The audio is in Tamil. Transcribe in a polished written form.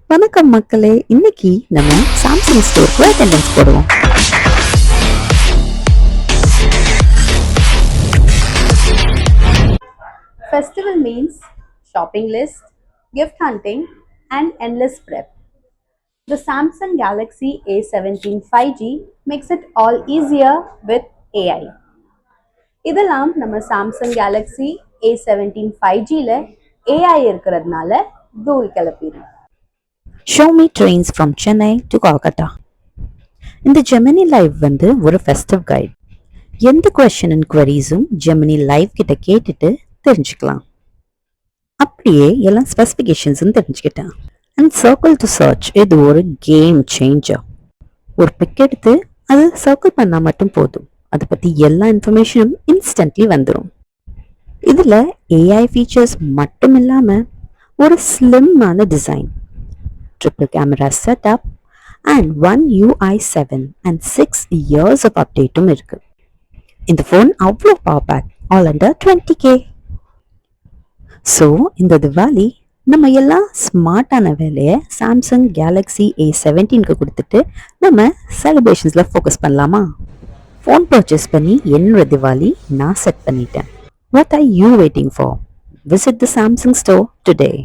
வணக்கம் மக்களே, இன்னைக்கு நம்ம சாம்சங் ஸ்டோருக்கு அட்டெண்டன்ஸ் போடுவோம். Festival means shopping list, gift hunting, and endless prep. The Samsung Galaxy A17 5G makes it all easier with AI. இதெல்லாம் நம்ம சாம்சங் கேலக்ஸி A17 5Gல AI இருக்கிறதுனால தூள் கிளப்பிடும். Show me trains from Chennai to Kolkata. இந்த ஜெமினி லைவ் வந்து ஒரு ஃபெஸ்டிவ் கைட். எந்த கொஸ்டின் அண்ட் குவரிஸும் ஜெமினி லைவ் கிட்ட கேட்டுட்டு தெரிஞ்சுக்கலாம். அப்படியே எல்லா ஸ்பெசிஃபிகேஷன்ஸும் தெரிஞ்சுக்கிட்டேன். அண்ட் சர்க்கிள் டு சர்ச் இது ஒரு கேம் சேஞ்சர். ஒரு பிக் எடுத்து அது சர்க்கிள் பண்ணால் மட்டும் போதும், அதை பற்றி எல்லா இன்ஃபர்மேஷனும் இன்ஸ்டன்ட்லி வந்துடும். இதில் ஏஐ ஃபீச்சர்ஸ் மட்டும் இல்லாமல் ஒரு ஸ்லிம்மான design, triple camera setup and one UI 7 and 6 years of update இருக்கு. இந்த ஃபோன் அவ்வளோ power pack, all under 20K. So இந்த திவாலி நம்ம எல்லாம் ஸ்மார்ட்டான வேலையை சாம்சங் கேலக்ஸி A17க்கு கொடுத்துட்டு நம்ம செலிப்ரேஷன்ஸில் ஃபோக்கஸ் பண்ணலாமா? ஃபோன் பர்ச்சேஸ் பண்ணி என்னோட திவாலி நான் செட் பண்ணிட்டேன். What are you waiting for? Visit the Samsung store today.